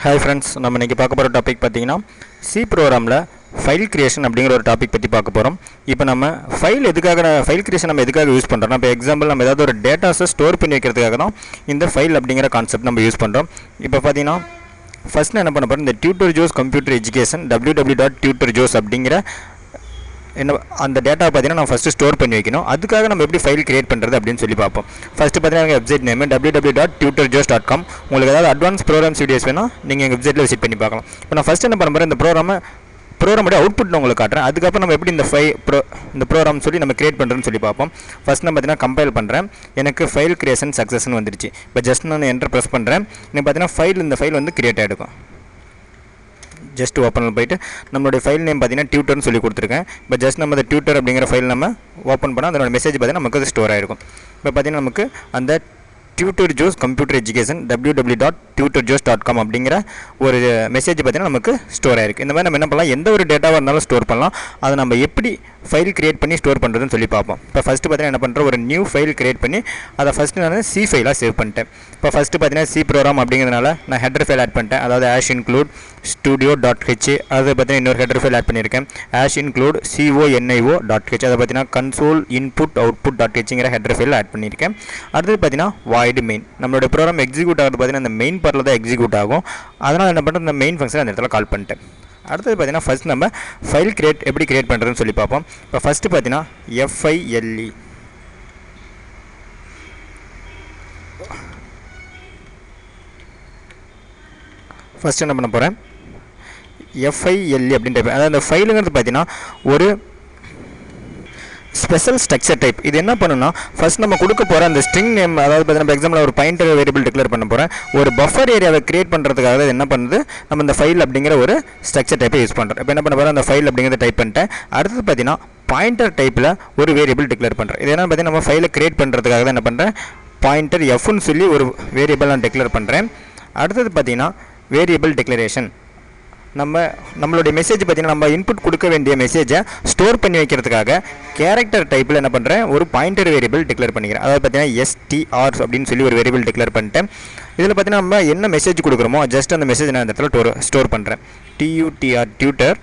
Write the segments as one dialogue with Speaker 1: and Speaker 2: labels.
Speaker 1: Hi friends, நம்ம இன்னைக்கு பார்க்க போற டாபிக் பாத்தீங்கன்னா C ப்ரோகிராம்ல ஃபைல் கிரியேஷன் அப்படிங்கிற ஒரு டாபிக் பத்தி பார்க்க போறோம். இப்போ நம்ம ஃபைல் கிரியேஷன் நம்ம எதுக்காக யூஸ் பண்றோம்னா இப்போ எக்ஸாம்பிள் நம்ம ஏதாவது ஒரு டேட்டாஸை ஸ்டோர் பண்ணி வைக்கிறதுக்காக தான் இந்த ஃபைல் அப்படிங்கிற கான்செப்ட் நம்ம யூஸ் பண்றோம். இப்போ பாத்தீங்கன்னா ஃபர்ஸ்ட் என்ன பண்ண போறோம், இந்த tutorjos கம்ப்யூட்டர் எஜுகேஷன் www.tutorjos அப்படிங்கிற அந்த டேட்டா பார்த்தீங்கன்னா நம்ம ஃபஸ்ட்டு ஸ்டோர் பண்ணி வைக்கணும். அதுக்காக நம்ம எப்படி ஃபைல் கிரியேட் பண்ணுறது அப்படின்னு சொல்லி பார்ப்போம். ஃபஸ்ட்டு பார்த்தீங்கன்னா வெப்சைட் நேம் www.tutorjos.com. உங்களுக்கு ஏதாவது அட்வான்ஸ் ப்ரோக்ராம்ஸ் வீடியோஸ் வேணும் நீங்கள் எங்கள் வெப்சைட்டில் விசிட் பண்ணி பார்க்கலாம். இப்போ நான் ஃபஸ்ட் என்ன பண்ண போகிறேன், இந்த ப்ரோக்ராமோட அவுட்புட் நான் உங்களுக்கு காட்டுறேன். அதுக்கப்புறம் நம்ம எப்படி இந்த ப்ரோக்ராம் சொல்லி நம்ம கிரியேட் பண்ணுறதுன்னு சொல்லி பார்ப்போம். ஃபஸ்ட் நான் பார்த்தீங்கன்னா கம்பைல் பண்ணுறேன். எனக்கு ஃபைல் கிரியேஷன் சக்ஸஸ்ன்னு வந்துருச்சு. இப்போ ஜஸ்ட் நான் என்டர் ப்ரெஸ் பண்ணுறேன். எனக்கு பார்த்தீங்கன்னா இந்த ஃபைல் வந்து கிரியேட் ஆகிருக்கும். ஜஸ்ட் ஓப்பனில் போய்ட்டு நம்மளுடைய ஃபைல் நேம் பார்த்தீங்கன்னா டியூட்டர்னு சொல்லி கொடுத்துருக்கேன். இப்போ ஜஸ்ட் நம்ம அந்த டியூட்டர் அப்படிங்கிற ஃபைல் நம்ம ஓப்பன் பண்ணால் அதோட மெசேஜ் பார்த்தீங்கன்னா நமக்கு அது ஸ்டோர் ஆகிருக்கும். இப்போ பார்த்தீங்கன்னா நமக்கு அந்த tutorjos கம்ப்யூட்டர் எஜுகேஷன் www.tutorjos.com அப்படிங்கிற ஒரு மெசேஜ் பார்த்தீங்கன்னா நமக்கு ஸ்டோர் ஆயிருக்கு. இந்த மாதிரி நம்ம என்ன பண்ணலாம், எந்த ஒரு டேட்டாவாக இருந்தாலும் ஸ்டோர் பண்ணலாம். அதை நம்ம எப்படி ஃபைல் கிரியேட் பண்ணி ஸ்டோர் பண்ணுறதுன்னு சொல்லி பார்ப்போம். இப்போ ஃபஸ்ட்டு பார்த்தீங்கன்னா என்ன பண்ணுறேன், ஒரு நியூ ஃபைல் கிரியேட் பண்ணி அதை ஃபஸ்ட்டு நான் C ஃபைலாக சேவ் பண்ணிட்டேன். இப்போ ஃபஸ்ட்டு பார்த்தீங்கன்னா C ப்ரோக்ராம் அப்படிங்கிறதுனால நான் ஹெடர் ஃபைல் ஆட் பண்ணிட்டேன். அதாவது include studio.h, அதை பார்த்தீங்கன்னா இன்னொரு ஹெடர் ஃபைல் ஆட் பண்ணியிருக்கேன். include conio.h, அதை பார்த்தீங்கன்னா console input output.hங்கிற ஹெடர் ஃபைல் ஆட் பண்ணியிருக்கேன். அடுத்தது பார்த்தீங்கன்னா void main. நம்மளோட ப்ரோக்ராம் எக்ஸிக்யூட் ஆகிறது பார்த்தீங்கன்னா அந்த மெயின் பார்ட்டில் தான் எக்ஸிக்யூட் ஆகும். அதனால் என்ன பண்ணுறது, இந்த மெயின் ஃபங்க்ஷன் அந்த இடத்துல கால் பண்ணிட்டேன். அடுத்தது பார்த்தீங்கன்னா ஃபஸ்ட் நம்ம ஃபைல் எப்படி கிரியேட் பண்ணுறதுன்னு சொல்லி பார்ப்போம். இப்போ ஃபஸ்ட்டு பார்த்தீங்கன்னா FILE ஃபஸ்ட்டு என்ன பண்ண போகிறேன், FILE அப்படின்னு டைப். அதாவது அந்த ஃபைலுங்கிறது பார்த்தீங்கன்னா ஒரு ஸ்பெஷல் ஸ்ட்ரக்சர் டைப். இது என்ன பண்ணுன்னா, ஃபர்ஸ்ட் நம்ம கொடுக்க போகிற அந்த ஸ்ட்ரிங் நேம், அதாவது பார்த்தீங்கன்னா எக்ஸாம்பிள் ஒரு பாயிண்டர் வேரியபிள் டிக்ளேர் பண்ண போகிறேன். ஒரு பஃபர் ஏரியாவை கிரியேட் பண்ணுறதுக்காக என்ன பண்ணுது, நம்ம இந்த ஃபைல் அப்படிங்கிற ஒரு ஸ்ட்ரக்சர் டைப்பை யூஸ் பண்ணுறோம். இப்போ என்ன பண்ண போகிறோம், அந்த ஃபைல் அப்படிங்கிறத டைப் பண்ணிட்டேன். அடுத்தது பார்த்தீங்கன்னா பாயிண்டர் டைப்பில் ஒரு வேரியபிள் டிக்ளேர் பண்ணுறேன். இது என்ன பார்த்தீங்கன்னா நம்ம ஃபைலை கிரியேட் பண்ணுறதுக்காக தான் என்ன பண்ணுறேன், பாயிண்டர் Fன்னு சொல்லி ஒரு வேரியபிள் நான் டிக்ளேர் பண்ணுறேன். அடுத்தது பார்த்தீங்கன்னா வேரியபிள் டிக்ளரேஷன். நம்மளுடைய மெசேஜ் பார்த்தீங்கன்னா நம்ம இன்புட் கொடுக்க வேண்டிய மெசேஜை ஸ்டோர் பண்ணி வைக்கிறதுக்காக கேரக்டர் டைப்பில் என்ன பண்ணுறேன், ஒரு பாயிண்டர் வேரியபிள் டிக்ளேர் பண்ணிக்கிறேன். அதாவது பார்த்தீங்கன்னா STR அப்படின்னு சொல்லி ஒரு வேரியபிள் டிக்ளேர் பண்ணிட்டேன். இதில் பார்த்தீங்கன்னா நம்ம என்ன மெசேஜ் கொடுக்குறோமோ ஜஸ்ட் அந்த மெசேஜ் நான் இந்த இடத்துல ஸ்டோர் பண்ணுறேன். டியூட்டர்.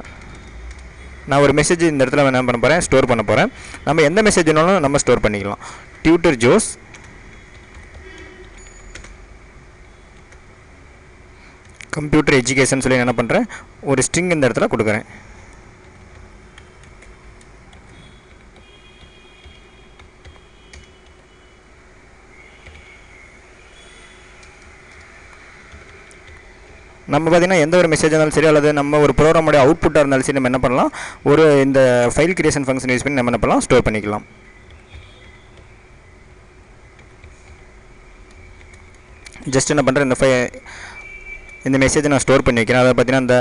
Speaker 1: நான் ஒரு மெசேஜ் இந்த இடத்துல என்ன பண்ண போகிறேன், ஸ்டோர் பண்ண போகிறேன். நம்ம எந்த மெசேஜ்னாலும் நம்ம ஸ்டோர் பண்ணிக்கலாம். tutorjos கம்ப்யூட்டர் எஜுகேஷன் சொல்லி என்ன பண்ணுறேன், ஒரு ஸ்ட்ரிங் இந்த இடத்துல கொடுக்குறேன். நம்ம பார்த்தீங்கன்னா எந்த ஒரு மெசேஜ் இருந்தாலும் சரி, அல்லது நம்ம ஒரு ப்ரோக்ராமோட அவுட்புட்டாக இருந்தாலும் சரி, நம்ம என்ன பண்ணலாம், ஒரு இந்த ஃபைல் கிரியேஷன் ஃபங்க்ஷன் யூஸ் பண்ணி நம்ம என்ன பண்ணலாம், ஸ்டோர் பண்ணிக்கலாம். ஜஸ்ட் என்ன பண்ணுறேன், இந்த மெசேஜை நான் ஸ்டோர் பண்ணி வைக்கிறேன். அதை பார்த்தீங்கன்னா இந்த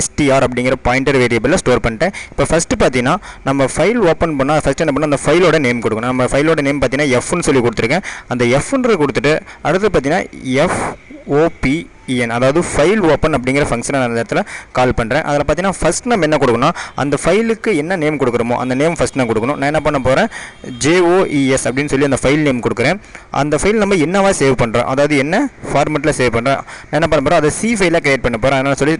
Speaker 1: STR அப்படிங்கிற பாயிண்டர் வேரியபிளில் ஸ்டோர் பண்ணிட்டேன். இப்போ ஃபஸ்ட்டு பார்த்தீங்கன்னா நம்ம ஃபைல் ஓப்பன் பண்ணால் ஃபஸ்ட்டு என்ன பண்ணால் அந்த ஃபைலோட நேம் கொடுக்கணும். நம்ம ஃபைலோட நேம் பார்த்தீங்கன்னா Fன்னு சொல்லி கொடுத்துருக்கேன். அந்த Fன்றது கொடுத்துட்டு அடுத்து பார்த்தீங்கன்னா FOPEN, அதாவது ஃபைல் ஓப்பன் அப்படிங்கிற ஃபங்க்ஷனை நான் அந்த இடத்துல கால் பண்ணுறேன். அதில் பார்த்தீங்கன்னா ஃபஸ்ட் நம்ம என்ன கொடுக்கணும், அந்த ஃபைலுக்கு என்ன நேம் கொடுக்குறோமோ அந்த நேம் ஃபஸ்ட் நான் கொடுக்கணும். நான் என்ன பண்ண போகிறேன், JOES அப்படின்னு சொல்லி அந்த ஃபைல் நேம் கொடுக்குறேன். அந்த ஃபைல் நம்ம என்னவா சேவ் பண்ணுறோம், அதாவது என்ன ஃபார்மெட்டில் சேவ் பண்ணுறேன். நான் என்ன பண்ண போகிறோம், அதை C ஃபைலாக கிரியேட் பண்ண போகிறேன். அதனால் சொல்லி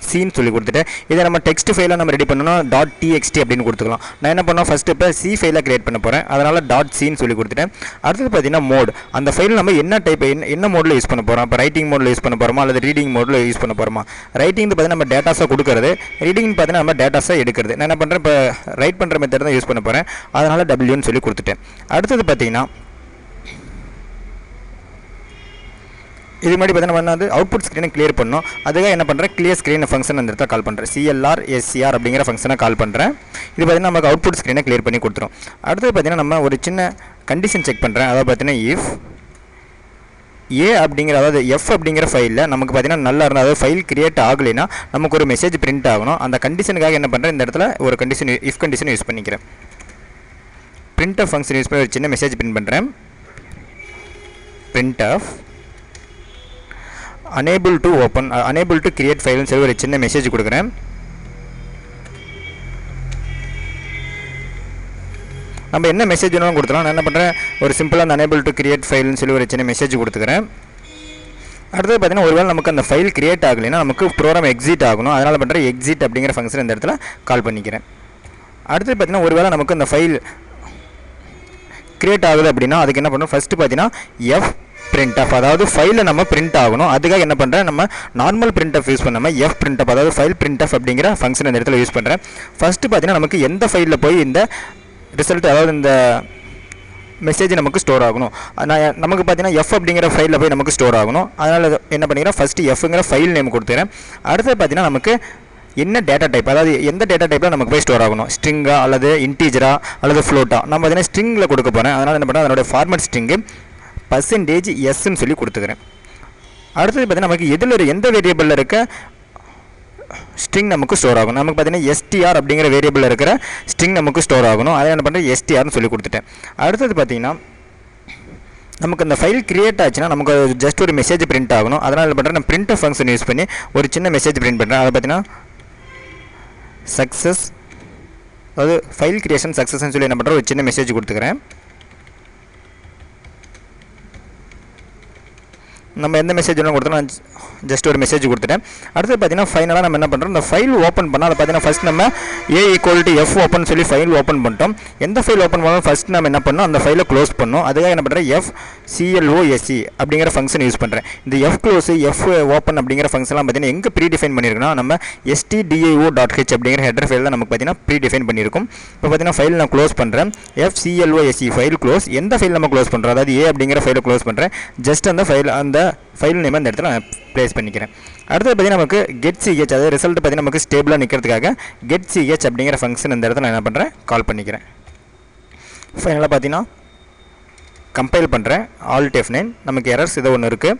Speaker 1: .cன்னு சொல்லி கொடுத்துட்டு இதை நம்ம டெக்ஸ்ட் ஃபைலாக நம்ம ரெடி பண்ணணும், .txt அப்படின்னு கொடுத்துக்கலாம். நான் என்ன பண்ணோம், ஃபஸ்ட்டு இப்போ C ஃபைலாக கிரியேட் பண்ண போகிறேன். அதனால் .cன்னு சொல்லி கொடுத்துட்டேன். அடுத்தது பார்த்தீங்கன்னா மோட். அந்த ஃபைல் நம்ம என்ன டைப் என்ன மோடில் யூஸ் பண்ண போகிறோம். இப்போ ரைட்டிங் மோடில் யூஸ் பண்ண போகிறோமா அல்லது ரீடிங் மோடில் யூஸ் பண்ண போகிறோமா. ரைட்டிங் பார்த்தீங்கன்னா நம்ம டேட்டாஸை கொடுக்குறது, ரீடிங் பார்த்தீங்கன்னா நம்ம டேட்டாஸை எடுக்கிறது. நான் என்ன பண்ணுறேன், இப்போ ரைட் பண்ணுற மெத்தட் தான் யூஸ் பண்ண போகிறேன். அதனால் Wன்னு சொல்லி கொடுத்துட்டேன். அடுத்தது பார்த்தீங்கன்னா இது மாதிரி பார்த்தீங்கன்னா வந்து அவுட்புட் ஸ்க்ரீனை கிளியர் பண்ணணும். அதுக்காக என்ன பண்ணுறேன், கிளியர் ஸ்க்ரீன் ஃபங்க்ஷன் அந்த இடத்துல கால் பண்ணுறேன். CLR அப்படிங்கிற ஃபங்க்ஷனை கால் பண்ணுறேன். இது பார்த்தீங்கன்னா நமக்கு அவுட்புட் ஸ்க்ரீனை கிளியர் பண்ணி கொடுத்துரும். அடுத்தது பார்த்தீங்கன்னா நம்ம ஒரு சின்ன கண்டிஷன் செக் பண்ணுறேன். அதாவது பார்த்தீங்கன்னா இஃப் அப்படிங்கிற, அதாவது F அப்படிங்கிற ஃபைலில் நமக்கு பார்த்தீங்கன்னா நல்லா இருந்தால், அதாவது ஃபைல் கிரியேட் ஆகலைன்னா நமக்கு ஒரு மெசேஜ் பிரிண்ட் ஆகணும். அந்த கண்டிஷனுக்காக என்ன பண்ணுறேன், இந்த இடத்துல ஒரு கண்டிஷன் இஃப் கண்டிஷன் யூஸ் பண்ணிக்கிறேன். printf ஃபங்க்ஷன் யூஸ் பண்ணி ஒரு சின்ன மெசேஜ் பிரிண்ட் பண்ணுறேன். printf unable to create ஃபைல்னு சொல்லி ஒரு சின்ன மெசேஜ் கொடுக்குறேன். நம்ம என்ன மெசேஜ் வேணாலும் கொடுத்துலாம். நான் என்ன பண்ணுறேன், ஒரு சிம்பிளாக அந்த unable to create ஃபைல்னு சொல்லி ஒரு சின்ன மெசேஜ் கொடுத்துக்கிறேன். அடுத்தது பார்த்தீங்கன்னா ஒருவேளை நமக்கு அந்த ஃபைல் கிரியேட் ஆகலைன்னா நமக்கு ப்ரோக்ராம் எக்ஸிட் ஆகணும். அதனால் பண்ணுற எக்ஸிட் அப்படிங்கிற ஃபங்க்ஷன் இந்த இடத்துல கால் பண்ணிக்கிறேன். அடுத்து பார்த்தீங்கன்னா ஒருவேளை நமக்கு அந்த ஃபைல் கிரியேட் ஆகுது அப்படின்னா அதுக்கு என்ன பண்ணுறோம், ஃபஸ்ட்டு பார்த்தீங்கன்னா எஃப் printf, அதாவது ஃபைலில் நம்ம பிரிண்ட் ஆகணும். அதுக்காக என்ன பண்ணுறேன், நம்ம நார்மல் printf யூஸ் பண்ணாமல் எஃப் printf, அதாவது ஃபைல் printf அப்படிங்கிற ஃபங்க்ஷன் இந்த இடத்துல யூஸ் பண்ணுறேன். ஃபஸ்ட்டு பார்த்தீங்கன்னா நமக்கு எந்த ஃபைலில் போய் இந்த ரிசல்ட், அதாவது இந்த மெசேஜ் நமக்கு ஸ்டோர் ஆகணும். நமக்கு பார்த்தீங்கன்னா எஃப் அப்படிங்கிற ஃபைலில் போய் நமக்கு ஸ்டோர் ஆகணும். அதனால் என்ன பண்ணிக்கிறேன், ஃபஸ்ட்டு எஃப்ங்கிற ஃபைல் நேம் கொடுத்துறேன். அடுத்து பார்த்தீங்கன்னா நமக்கு என்ன டேட்டா டைப், அதாவது எந்த டேட்டா டைப்பில் நமக்கு போய் ஸ்டோர் ஆகணும், ஸ்ட்ரிங்கா அல்லது இன்டீஜரா அல்லது ஃப்ளோட்டா. நம்ம பார்த்தீங்கன்னா ஸ்ட்ரிங்கில் கொடுக்க போகிறேன். அதனால் என்ன பண்ணுறேன், அதனுடைய ஃபார்மேட் ஸ்ட்ரிங்கு %s சொல்லி கொடுத்துக்கிறேன். அடுத்தது பார்த்தீங்கன்னா நமக்கு எதில் எந்த வேரியபிளில் இருக்க ஸ்ட்ரிங் நமக்கு ஸ்டோர் ஆகும். நமக்கு பார்த்தீங்கன்னா எஸ்டிஆர் அப்படிங்கிற வேரியபிளில் இருக்கிற ஸ்ட்ரிங் நமக்கு ஸ்டோர் ஆகணும். அதை என்ன பண்ணுறேன், எஸ்டிஆர்னு சொல்லி கொடுத்துட்டேன். அடுத்தது பார்த்தீங்கன்னா நமக்கு அந்த ஃபைல் கிரியேட் ஆச்சுன்னா நமக்கு ஜஸ்ட் ஒரு மெசேஜ் பிரிண்ட் ஆகணும். அதனால் என்ன பண்ணுறேன், நான் printf ஃபங்க்ஷன் யூஸ் பண்ணி ஒரு சின்ன மெசேஜ் பிரிண்ட் பண்ணுறேன். அதை பார்த்தீங்கன்னா சக்ஸஸ், அதாவது ஃபைல் கிரியேஷன் சக்ஸஸ்ன்னு சொல்லி என்ன பண்ணுறேன், ஒரு சின்ன மெசேஜ் கொடுத்துக்கிறேன். நம்ம எந்த மெசேஜ் வேணும் கொடுத்தோம், நான் ஜஸ்ட் ஒரு மெசேஜ் கொடுத்துட்டேன். அடுத்து பார்த்தீங்கன்னா ஃபைனலாக நம்ம என்ன பண்ணுறோம், இந்த ஃபைல் ஓப்பன் பண்ணால் அதை பார்த்தீங்கன்னா ஃபஸ்ட் நம்ம A=F ஓப்பன் சொல்லி ஃபைல் ஓப்பன் பண்ணிட்டோம். எந்த ஃபைல் ஓப்பன் பண்ணாலும் ஃபஸ்ட் நம்ம என்ன பண்ணோம், அந்த ஃபைலை க்ளோஸ் பண்ணோம். அதுக்காக என்ன பண்ணுறேன், FCLOSE அப்படிங்கிற ஃபங்க்ஷன் யூஸ் பண்ணுறேன். இந்த F க்ளோஸ் F ஓப்பன் அப்படிங்கிற ஃபங்க்ஷன்லாம் பார்த்தீங்கன்னா எங்கே ப்ரீ டிஃபைன் பண்ணியிருக்கோம்னா நம்ம stdio.h அப்படிங்கிற ஹெட்டர் ஃபைல் தான் நமக்கு பார்த்தீங்கன்னா ப்ரீ டிஃபைன் பண்ணியிருக்கும். இப்போ பார்த்தீங்கன்னா ஃபைல் நான் க்ளோஸ் பண்ணுறேன், FCLOSE ஃபைல் க்ளோஸ். எந்த ஃபைல் நம்ம க்ளோஸ் பண்ணுறோம், அதாவது A அப்படிங்கிற ஃபைலை க்ளோஸ் பண்ணுறேன். ஜஸ்ட் அந்த ஃபைல் நேம் அந்த இடத்துல நான் ப்ளேஸ் பண்ணிக்கிறேன். அடுத்து பார்த்தீங்கன்னா நமக்கு getch, அதாவது ரிசல்ட் பார்த்தீங்கன்னா நமக்கு ஸ்டேபிளாக நிற்கிறதுக்காக getch அப்படிங்கிற ஃபங்க்ஷன் இந்த இடத்துல நான் என்ன பண்ணுறேன், கால் பண்ணிக்கிறேன். ஃபைனலாக பார்த்தீங்கன்னா கம்பைல் பண்ணுறேன், Alt F9. நமக்கு எரர்ஸ் ஏதோ ஒன்று இருக்குது.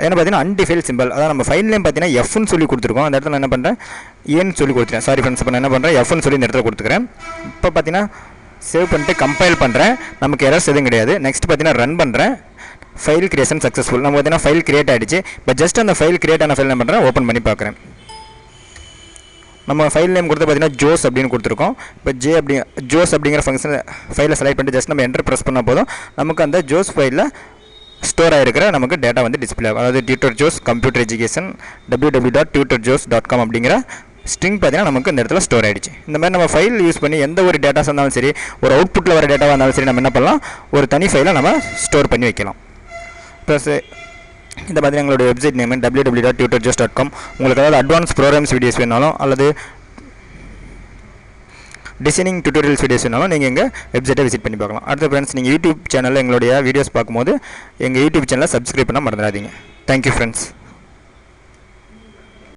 Speaker 1: ஏன்னா பார்த்தீங்கன்னா அன்டிஃபைல் சிம்பிள், அதாவது நம்ம ஃபைல் நேம் பார்த்தீங்கன்னா எஃப்னு சொல்லி கொடுத்துருக்கோம். அந்த இடத்துல நான் என்ன பண்ணுறேன், ஏன்னு சொல்லி கொடுத்துட்டேன். சாரி ஃப்ரெண்ட்ஸ், இப்போ நான் என்ன பண்ணுறேன், எஃப்னு சொல்லி இந்த இடத்துல கொடுத்துக்கிறேன். இப்போ பார்த்தீங்கன்னா சேவ் பண்ணிட்டு கம்பைல் பண்ணுறேன், நமக்கு எரர்ஸ் எதுவும் கிடையாது. நெக்ஸ்ட் பார்த்தீங்கன்னா ரன் பண்ணுறேன், ஃபைல் கிரியேஷன் சக்ஸஸ்ஃபுல். நம்ம பார்த்தீங்கன்னா ஃபைல் கிரியேட் ஆகிடுச்சு. இப்போ ஜஸ்ட் அந்த ஃபைல் கிரியேட் ஆன ஃபைல் என்ன பண்ணுறேன், ஓப்பன் பண்ணி பார்க்குறேன். நம்ம ஃபைல் நேம் கொடுத்து பார்த்தீங்கன்னா ஜோஸ் அப்படின்னு கொடுத்துருக்கோம். இப்போ ஜோஸ் அப்படிங்கிற ஃபங்க்ஷன் ஃபைலை செலக்ட் பண்ணிட்டு ஜஸ்ட் நம்ம என்டர் ப்ரெஸ் பண்ண போதும் நமக்கு அந்த ஜோஸ் ஃபைலில் ஸ்டோர் ஆகிருக்கிற நமக்கு டேட்டா வந்து டிஸ்பிளே ஆகும். அதாவது tutor Jose computer education www.tutorjos.com அப்படிங்கிற ஸ்ட்ரிங் பார்த்தீங்கன்னா நமக்கு இந்த இடத்துல ஸ்டோர் ஆகிடுச்சு. இந்த மாதிரி நம்ம ஃபைல் யூஸ் பண்ணி எந்த ஒரு டேட்டாஸ் இருந்தாலும் சரி, ஒரு அவுட்புட்டில் வர டேட்டாவாக இருந்தாலும் சரி, நம்ம என்ன பண்ணலாம், ஒரு தனி ஃபைலை நம்ம ஸ்டோர் பண்ணி வைக்கலாம். ப்ளஸ் இந்த பார்த்தீங்கன்னா எங்களுடைய வெப்சைட் நேம் www.tutorjos.com. உங்களுக்கு ஏதாவது அட்வான்ஸ் ப்ரோக்ராம்ஸ் வீடியோஸ் வேணாலும் அல்லது டிசைனிங் டியூட்டோரியல்ஸ் வீடியோஸ் வேணாலும் நீங்கள் எங்கள் வெப்சைட்டை விசிட் பண்ணி பார்க்கலாம். அடுத்த ஃப்ரெண்ட்ஸ், நீங்கள் யூடியூப் சேனலில் எங்களுடைய வீடியோஸ் பார்க்கும்போது எங்கள் யூடியூப் சேனலை சப்ஸ்கிரைப் பண்ண மறந்துடாதீங்க. Thank you friends.